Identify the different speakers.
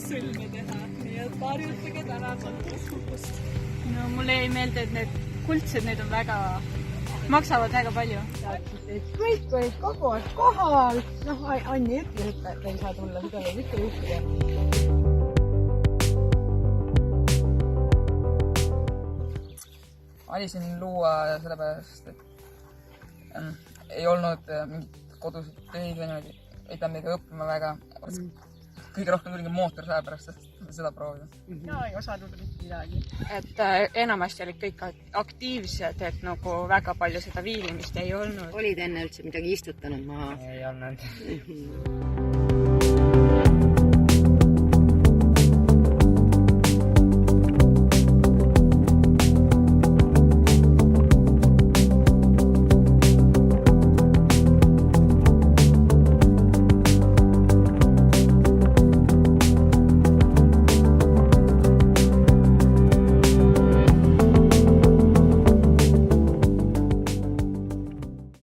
Speaker 1: sõlme teha, nii et harjutage tänasel kust.
Speaker 2: No mulle jäi meelde, et need kuldsed, need on väga, maksavad väga palju.
Speaker 3: Kõik olid kogu aeg kohal. Noh, Anni ütles, et ta ei saa tulla, seda võib ikka juhtuda.
Speaker 4: Valisin luua sellepärast, et ei olnud mingit kodused töid või niimoodi, ei pea midagi õppima väga. Kõige rohkem tuligi mootorsaja pärast seda proovida.
Speaker 2: No ei osanud mitte midagi. Et enamasti olid kõik aktiivsed, et nagu väga palju seda viilimist ei olnud.
Speaker 5: Olid enne üldse midagi istutanud maha?
Speaker 6: Ei olnud.